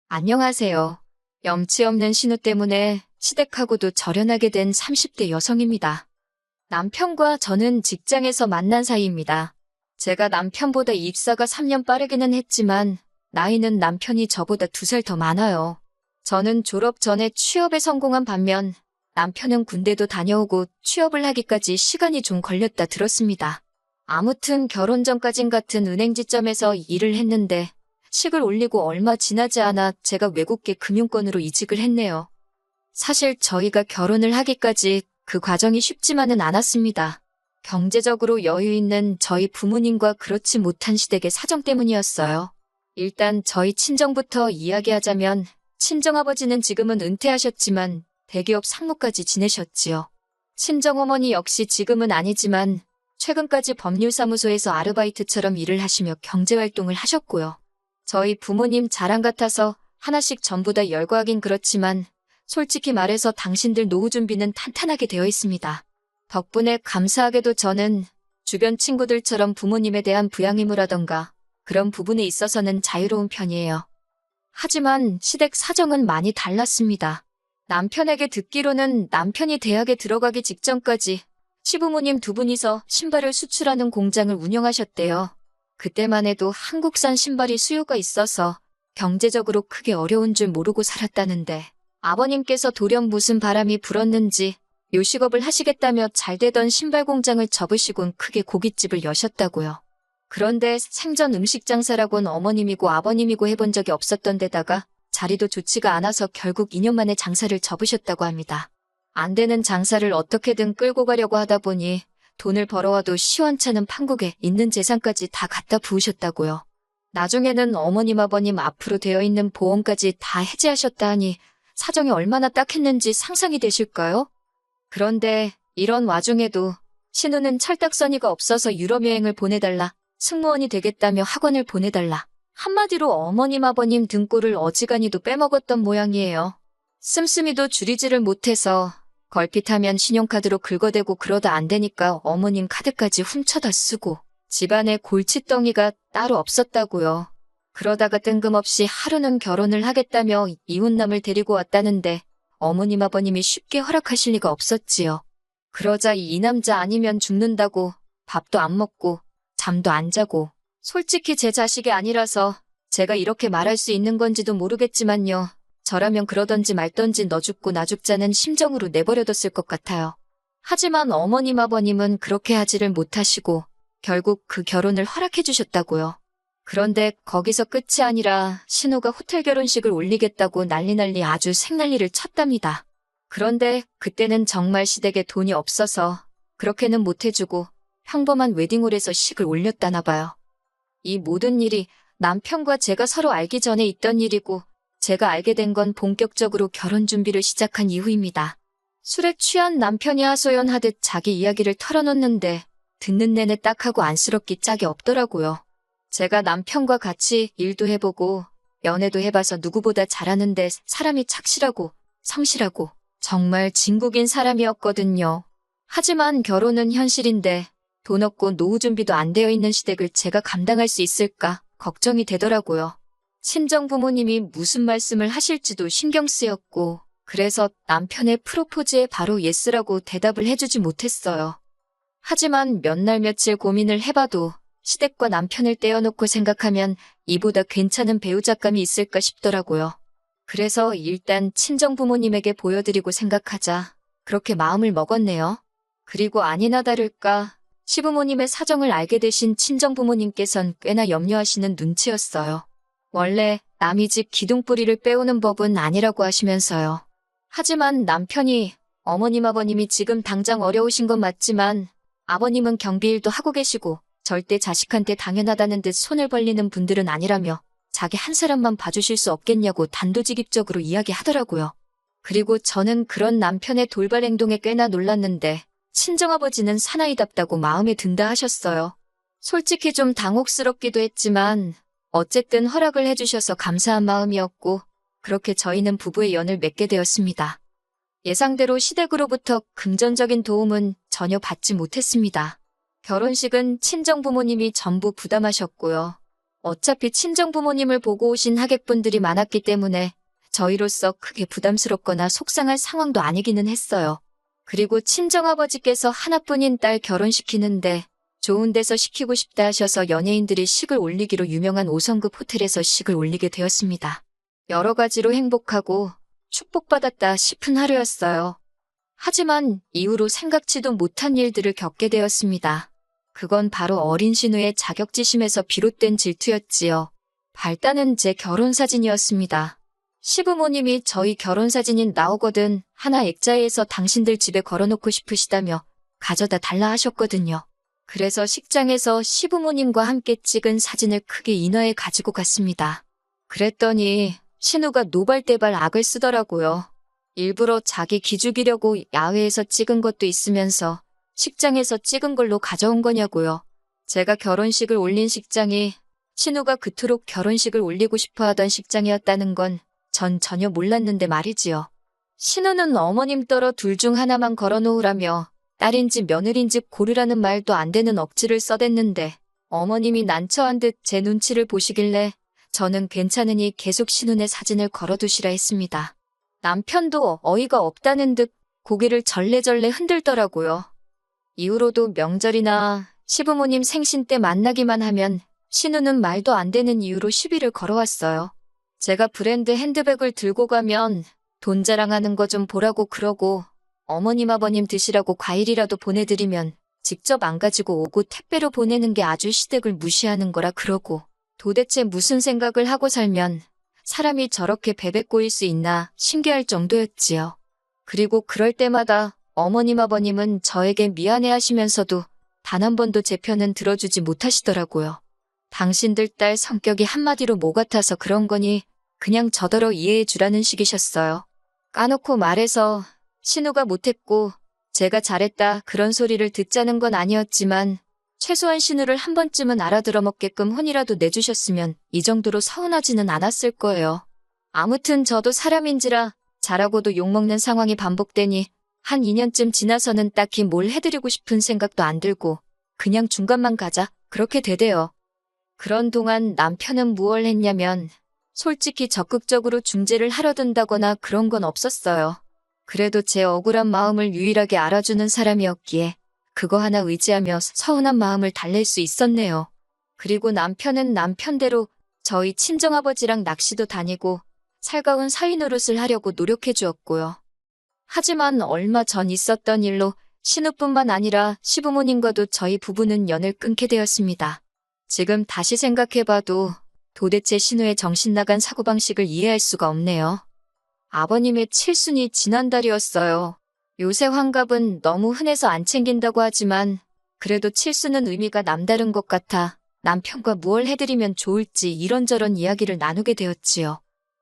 안녕하세요. 염치 없는 신우 때문에 시댁하고도 절연하게 된 30대 여성입니다. 남편과 저는 직장에서 만난 사이입니다. 제가 남편보다 입사가 3년 빠르기는 했지만 나이는 남편이 저보다 2살 더 많아요. 저는 졸업 전에 취업에 성공한 반면 남편은 군대도 다녀오고 취업을 하기까지 시간이 좀 걸렸다 들었습니다. 아무튼 결혼 전까진 같은 은행지점에서 일을 했는데 식을 올리고 얼마 지나지 않아 제가 외국계 금융권으로 이직을 했네요. 사실 저희가 결혼을 하기까지 그 과정이 쉽지만은 않았습니다. 경제적으로 여유 있는 저희 부모님과 그렇지 못한 시댁의 사정 때문이었어요. 일단 저희 친정부터 이야기하자면 친정아버지는 지금은 은퇴하셨지만 대기업 상무까지 지내셨지요. 친정어머니 역시 지금은 아니지만 최근까지 법률사무소에서 아르바이트처럼 일을 하시며 경제활동을 하셨고요. 저희 부모님 자랑 같아서 하나씩 전부 다 열거하긴 그렇지만 솔직히 말해서 당신들 노후 준비는 탄탄하게 되어 있습니다. 덕분에 감사하게도 저는 주변 친구들처럼 부모님에 대한 부양의무라던가 그런 부분에 있어서는 자유로운 편이에요. 하지만 시댁 사정은 많이 달랐습니다. 남편에게 듣기로는 남편이 대학에 들어가기 직전까지 시부모님 두 분이서 신발을 수출하는 공장을 운영하셨대요. 그때만 해도 한국산 신발이 수요가 있어서 경제적으로 크게 어려운 줄 모르고 살았다는데 아버님께서 돌연 무슨 바람이 불었는지 요식업을 하시겠다며 잘되던 신발 공장을 접으시곤 크게 고깃집을 여셨다고요. 그런데 생전 음식 장사라곤 어머님이고 아버님이고 해본 적이 없었던 데다가 자리도 좋지가 않아서 결국 2년 만에 장사를 접으셨다고 합니다. 안 되는 장사를 어떻게든 끌고 가려고 하다 보니 돈을 벌어와도 시원찮은 판국에 있는 재산까지 다 갖다 부으셨다고요. 나중에는 어머님 아버님 앞으로 되어 있는 보험까지 다 해지하셨다 하니 사정이 얼마나 딱했는지 상상이 되실까요? 그런데 이런 와중에도 신우는 철딱서니가 없어서 유럽 여행을 보내달라, 승무원이 되겠다며 학원을 보내달라. 한마디로 어머님 아버님 등골을 어지간히도 빼먹었던 모양이에요. 씀씀이도 줄이지를 못해서 걸핏하면 신용카드로 긁어대고 그러다 안 되니까 어머님 카드까지 훔쳐다 쓰고 집안에 골칫덩이가 따로 없었다고요. 그러다가 뜬금없이 하루는 결혼을 하겠다며 이웃남을 데리고 왔다는데 어머님 아버님이 쉽게 허락하실 리가 없었지요. 그러자 이 남자 아니면 죽는다고 밥도 안 먹고 잠도 안 자고 솔직히 제 자식이 아니라서 제가 이렇게 말할 수 있는 건지도 모르겠지만요. 저라면 그러던지 말던지 너 죽고 나 죽자는 심정으로 내버려뒀을 것 같아요. 하지만 어머님 아버님은 그렇게 하지를 못하시고 결국 그 결혼을 허락해 주셨다고요. 그런데 거기서 끝이 아니라 신우가 호텔 결혼식을 올리겠다고 난리 아주 생난리를 쳤답니다. 그런데 그때는 정말 시댁에 돈이 없어서 그렇게는 못해주고 평범한 웨딩홀에서 식을 올렸다나 봐요. 이 모든 일이 남편과 제가 서로 알기 전에 있던 일이고 제가 알게 된 건 본격적으로 결혼 준비를 시작한 이후입니다. 술에 취한 남편이 하소연하듯 자기 이야기를 털어놓는데 듣는 내내 딱하고 안쓰럽기 짝이 없더라고요. 제가 남편과 같이 일도 해보고 연애도 해봐서 누구보다 잘하는데 사람이 착실하고 성실하고 정말 진국인 사람이었거든요. 하지만 결혼은 현실인데 돈 없고 노후 준비도 안 되어 있는 시댁을 제가 감당할 수 있을까 걱정이 되더라고요. 친정 부모님이 무슨 말씀을 하실지도 신경 쓰였고 그래서 남편의 프로포즈에 바로 예스라고 대답을 해주지 못했어요. 하지만 몇 날 며칠 고민을 해봐도 시댁과 남편을 떼어놓고 생각하면 이보다 괜찮은 배우자감이 있을까 싶더라고요. 그래서 일단 친정 부모님에게 보여드리고 생각하자 그렇게 마음을 먹었네요. 그리고 아니나 다를까 시부모님의 사정을 알게 되신 친정 부모님께선 꽤나 염려하시는 눈치였어요. 원래 남의 집 기둥뿌리를 빼오는 법은 아니라고 하시면서요. 하지만 남편이 어머님 아버님이 지금 당장 어려우신 건 맞지만 아버님은 경비일도 하고 계시고 절대 자식한테 당연하다는 듯 손을 벌리는 분들은 아니라며 자기 한 사람만 봐주실 수 없겠냐고 단도직입적으로 이야기하더라고요. 그리고 저는 그런 남편의 돌발 행동에 꽤나 놀랐는데 친정아버지는 사나이답다고 마음에 든다 하셨어요. 솔직히 좀 당혹스럽기도 했지만 어쨌든 허락을 해주셔서 감사한 마음이었고 그렇게 저희는 부부의 연을 맺게 되었습니다. 예상대로 시댁으로부터 금전적인 도움은 전혀 받지 못했습니다. 결혼식은 친정 부모님이 전부 부담하셨고요. 어차피 친정 부모님을 보고 오신 하객분들이 많았기 때문에 저희로서 크게 부담스럽거나 속상할 상황도 아니기는 했어요. 그리고 친정아버지께서 하나뿐인 딸 결혼시키는데 좋은 데서 시키고 싶다 하셔서 연예인들이 식을 올리기로 유명한 5성급 호텔에서 식을 올리게 되었습니다. 여러 가지로 행복하고 축복받았다 싶은 하루였어요. 하지만 이후로 생각지도 못한 일들을 겪게 되었습니다. 그건 바로 어린 신우의 자격지심에서 비롯된 질투였지요. 발단은 제 결혼사진이었습니다. 시부모님이 저희 결혼사진이 나오거든 하나 액자에서 당신들 집에 걸어놓고 싶으시다며 가져다 달라 하셨거든요. 그래서 식장에서 시부모님과 함께 찍은 사진을 크게 인화해 가지고 갔습니다. 그랬더니 신우가 노발대발 악을 쓰더라고요. 일부러 자기 기죽이려고 야외에서 찍은 것도 있으면서 식장에서 찍은 걸로 가져온 거냐고요. 제가 결혼식을 올린 식장이 신우가 그토록 결혼식을 올리고 싶어 하던 식장이었다는 건 전 전혀 몰랐는데 말이지요. 신우는 어머님 떨어 둘 중 하나만 걸어놓으라며 딸인지 며느리인지 고르라는 말도 안 되는 억지를 써댔는데 어머님이 난처한 듯 제 눈치를 보시길래 저는 괜찮으니 계속 신우네 사진을 걸어두시라 했습니다. 남편도 어이가 없다는 듯 고개를 절레절레 흔들더라고요. 이후로도 명절이나 시부모님 생신 때 만나기만 하면 신우는 말도 안 되는 이유로 시비를 걸어왔어요. 제가 브랜드 핸드백을 들고 가면 돈 자랑하는 거 좀 보라고 그러고 어머님 아버님 드시라고 과일이라도 보내드리면 직접 안 가지고 오고 택배로 보내는 게 아주 시댁을 무시하는 거라 그러고 도대체 무슨 생각을 하고 살면 사람이 저렇게 베베 꼬일 수 있나 신기할 정도였지요. 그리고 그럴 때마다 어머님 아버님은 저에게 미안해 하시면서도 단 한 번도 제 편은 들어주지 못하시더라고요. 당신들 딸 성격이 한마디로 뭐 같아서 그런 거니 그냥 저더러 이해해 주라는 식이셨어요. 까놓고 말해서 신우가 못했고 제가 잘했다 그런 소리를 듣자는 건 아니었지만 최소한 신우를 한 번쯤은 알아들어 먹게끔 혼이라도 내주셨으면 이 정도로 서운하지는 않았을 거예요. 아무튼 저도 사람인지라 잘하고도 욕먹는 상황이 반복되니 한 2년쯤 지나서는 딱히 뭘 해드리고 싶은 생각도 안 들고 그냥 중간만 가자 그렇게 되대요. 그런 동안 남편은 무얼 했냐면 솔직히 적극적으로 중재를 하려 든다거나 그런 건 없었어요. 그래도 제 억울한 마음을 유일하게 알아주는 사람이었기에 그거 하나 의지하며 서운한 마음을 달랠 수 있었네요. 그리고 남편은 남편대로 저희 친정아버지랑 낚시도 다니고 살가운 사위 노릇을 하려고 노력해 주었고요. 하지만 얼마 전 있었던 일로 신우뿐만 아니라 시부모님과도 저희 부부는 연을 끊게 되었습니다. 지금 다시 생각해봐도 도대체 신우의 정신나간 사고방식을 이해할 수가 없네요. 아버님의 칠순이 지난달이었어요. 요새 환갑은 너무 흔해서 안 챙긴다고 하지만 그래도 칠순은 의미가 남다른 것 같아 남편과 무얼 해드리면 좋을지 이런저런 이야기를 나누게 되었지요.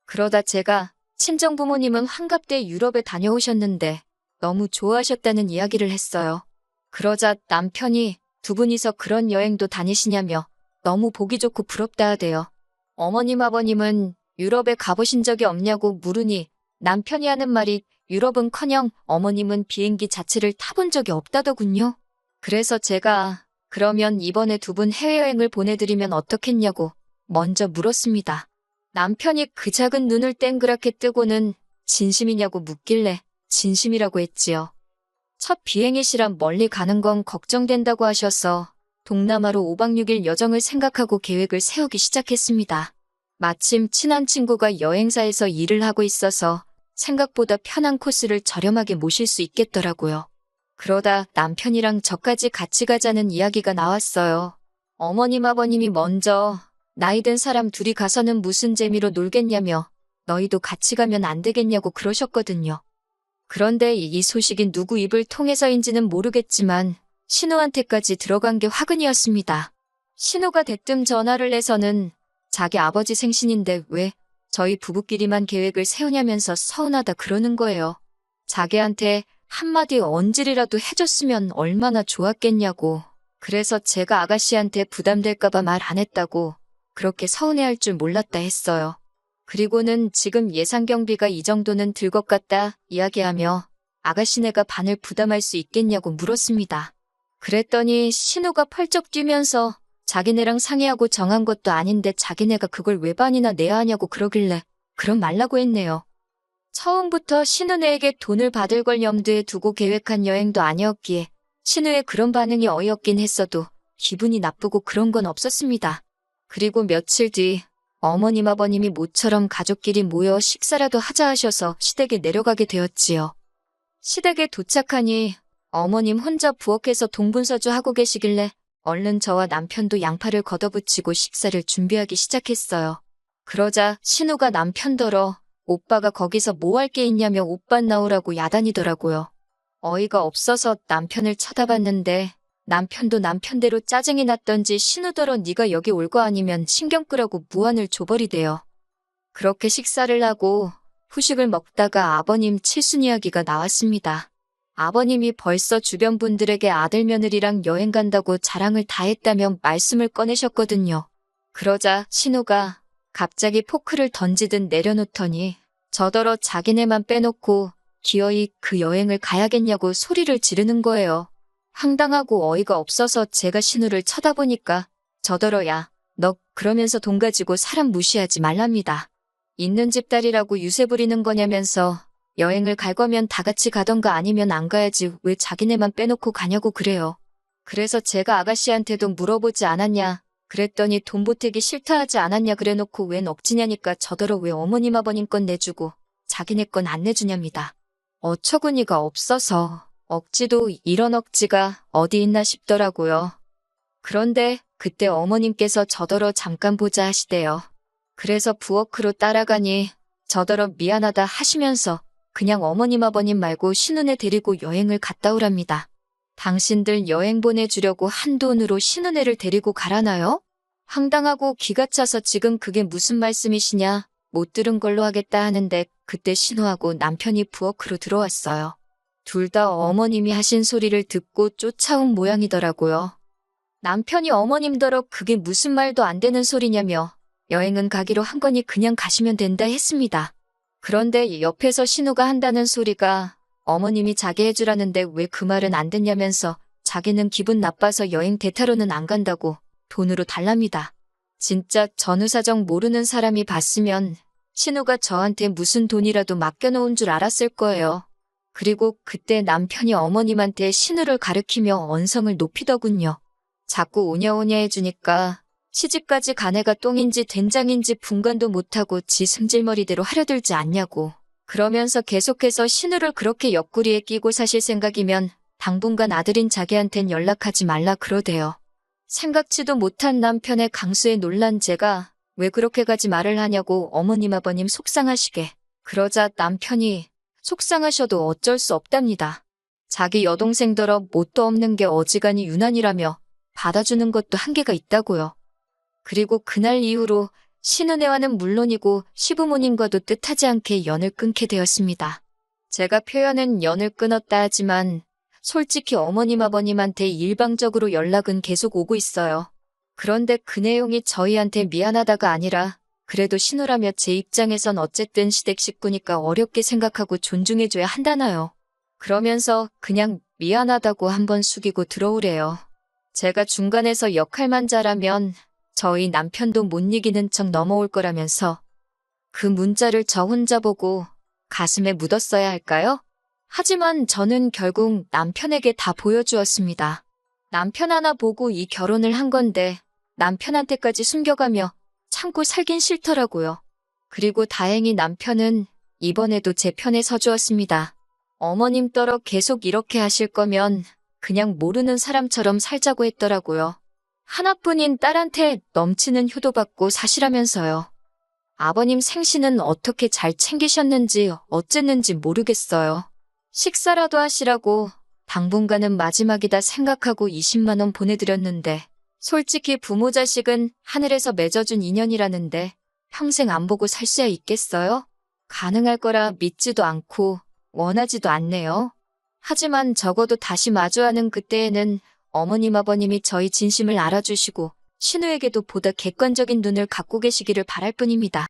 그러다 제가 친정부모님은 환갑 때 유럽에 다녀오셨는데 너무 좋아하셨다는 이야기를 했어요. 그러자 남편이 두 분이서 그런 여행도 다니시냐며 너무 보기 좋고 부럽다 하대요. 어머님 아버님은 유럽에 가보신 적이 없냐고 물으니 남편이 하는 말이 유럽은커녕 어머님은 비행기 자체를 타본 적이 없다더군요. 그래서 제가 그러면 이번에 두 분 해외여행을 보내드리면 어떻겠냐고 먼저 물었습니다. 남편이 그 작은 눈을 땡그랗게 뜨고는 진심이냐고 묻길래 진심이라고 했지요. 첫 비행이시라 멀리 가는 건 걱정된다고 하셔서 동남아로 5박 6일 여정을 생각하고 계획을 세우기 시작했습니다. 마침 친한 친구가 여행사에서 일을 하고 있어서 생각보다 편한 코스를 저렴하게 모실 수 있겠더라고요. 그러다 남편이랑 저까지 같이 가자는 이야기가 나왔어요. 어머님 아버님이 먼저 나이 든 사람 둘이 가서는 무슨 재미로 놀겠냐며 너희도 같이 가면 안 되겠냐고 그러셨거든요. 그런데 이 소식이 누구 입을 통해서인지는 모르겠지만 신우한테까지 들어간 게 화근이었습니다. 신우가 대뜸 전화를 해서는 자기 아버지 생신인데 왜 저희 부부끼리만 계획을 세우냐면서 서운하다 그러는 거예요. 자기한테 한마디 언질이라도 해줬으면 얼마나 좋았겠냐고. 그래서 제가 아가씨한테 부담될까봐 말 안 했다고 그렇게 서운해할 줄 몰랐다 했어요. 그리고는 지금 예상 경비가 이 정도는 들 것 같다 이야기하며 아가씨네가 반을 부담할 수 있겠냐고 물었습니다. 그랬더니 신우가 펄쩍 뛰면서 자기네랑 상의하고 정한 것도 아닌데 자기네가 그걸 왜 반이나 내야 하냐고 그러길래 그럼 말라고 했네요. 처음부터 신우네에게 돈을 받을 걸 염두에 두고 계획한 여행도 아니었기에 신우의 그런 반응이 어이없긴 했어도 기분이 나쁘고 그런 건 없었습니다. 그리고 며칠 뒤 어머님 아버님이 모처럼 가족끼리 모여 식사라도 하자 하셔서 시댁에 내려가게 되었지요. 시댁에 도착하니 어머님 혼자 부엌에서 동분서주 하고 계시길래 얼른 저와 남편도 양팔을 걷어붙이고 식사를 준비하기 시작했어요. 그러자 신우가 남편더러 오빠가 거기서 뭐 할 게 있냐며 옷반 나오라고 야단이더라고요. 어이가 없어서 남편을 쳐다봤는데 남편도 남편대로 짜증이 났던지 신우더러 네가 여기 올 거 아니면 신경 끄라고 무안을 줘버리대요. 그렇게 식사를 하고 후식을 먹다가 아버님 칠순 이야기가 나왔습니다. 아버님이 벌써 주변 분들에게 아들 며느리랑 여행 간다고 자랑을 다 했다며 말씀을 꺼내셨거든요. 그러자 신우가 갑자기 포크를 던지듯 내려놓더니 저더러 자기네만 빼놓고 기어이 그 여행을 가야겠냐고 소리를 지르는 거예요. 황당하고 어이가 없어서 제가 신우를 쳐다보니까 저더러 야, 너 그러면서 돈 가지고 사람 무시하지 말랍니다. 있는 집 딸이라고 유세 부리는 거냐면서 여행을 갈 거면 다 같이 가던가 아니면 안 가야지 왜 자기네만 빼놓고 가냐고 그래요. 그래서 제가 아가씨한테도 물어보지 않았냐 그랬더니 돈 보태기 싫다 하지 않았냐 그래놓고 웬 억지냐니까 저더러 왜 어머님 아버님 건 내주고 자기네 건 안 내주냐입니다. 어처구니가 없어서 억지도 이런 억지가 어디 있나 싶더라고요. 그런데 그때 어머님께서 저더러 잠깐 보자 하시대요. 그래서 부엌으로 따라가니 저더러 미안하다 하시면서 그냥 어머님 아버님 말고 신우네 데리고 여행을 갔다 오랍니다. 당신들 여행 보내주려고 한돈으로 신우네를 데리고 가라나요? 황당하고 기가 차서 지금 그게 무슨 말씀이시냐 못 들은 걸로 하겠다 하는데 그때 신우하고 남편이 부엌으로 들어왔어요. 둘 다 어머님이 하신 소리를 듣고 쫓아온 모양이더라고요. 남편이 어머님더러 그게 무슨 말도 안 되는 소리냐며 여행은 가기로 한 거니 그냥 가시면 된다 했습니다. 그런데 옆에서 신우가 한다는 소리가 어머님이 자기 해주라는데 왜 그 말은 안 듣냐면서 자기는 기분 나빠서 여행 대타로는 안 간다고 돈으로 달랍니다. 진짜 전후사정 모르는 사람이 봤으면 신우가 저한테 무슨 돈이라도 맡겨놓은 줄 알았을 거예요. 그리고 그때 남편이 어머님한테 신우를 가리키며 언성을 높이더군요. 자꾸 오냐오냐 해주니까 시집까지 간 애가 똥인지 된장인지 분간도 못하고 지 승질머리대로 하려들지 않냐고. 그러면서 계속해서 신우를 그렇게 옆구리에 끼고 사실 생각이면 당분간 아들인 자기한텐 연락하지 말라 그러대요. 생각지도 못한 남편의 강수에 놀란 제가 왜 그렇게 가지 말을 하냐고 어머님 아버님 속상하시게. 그러자 남편이 속상하셔도 어쩔 수 없답니다. 자기 여동생더러 뭣도 없는 게 어지간히 유난이라며 받아주는 것도 한계가 있다고요. 그리고 그날 이후로 신은혜와는 물론이고 시부모님과도 뜻하지 않게 연을 끊게 되었습니다. 제가 표현은 연을 끊었다 하지만 솔직히 어머님 아버님한테 일방적으로 연락은 계속 오고 있어요. 그런데 그 내용이 저희한테 미안하다가 아니라 그래도 신우라며 제 입장에선 어쨌든 시댁 식구니까 어렵게 생각하고 존중해줘야 한다나요. 그러면서 그냥 미안하다고 한번 숙이고 들어오래요. 제가 중간에서 역할만 잘하면 저희 남편도 못 이기는 척 넘어올 거라면서 그 문자를 저 혼자 보고 가슴에 묻었어야 할까요? 하지만 저는 결국 남편에게 다 보여주었습니다. 남편 하나 보고 이 결혼을 한 건데 남편한테까지 숨겨가며 참고 살긴 싫더라고요. 그리고 다행히 남편은 이번에도 제 편에 서주었습니다. 어머님 떨어 계속 이렇게 하실 거면 그냥 모르는 사람처럼 살자고 했더라고요. 하나뿐인 딸한테 넘치는 효도받고 사시라면서요. 아버님 생신은 어떻게 잘 챙기셨는지 어쨌는지 모르겠어요. 식사라도 하시라고 당분간은 마지막이다 생각하고 20만 원 보내드렸는데 솔직히 부모 자식은 하늘에서 맺어준 인연이라는데 평생 안 보고 살 수야 있겠어요? 가능할 거라 믿지도 않고 원하지도 않네요. 하지만 적어도 다시 마주하는 그때에는 어머님 아버님이 저희 진심을 알아주시고 신우에게도 보다 객관적인 눈을 갖고 계시기를 바랄 뿐입니다.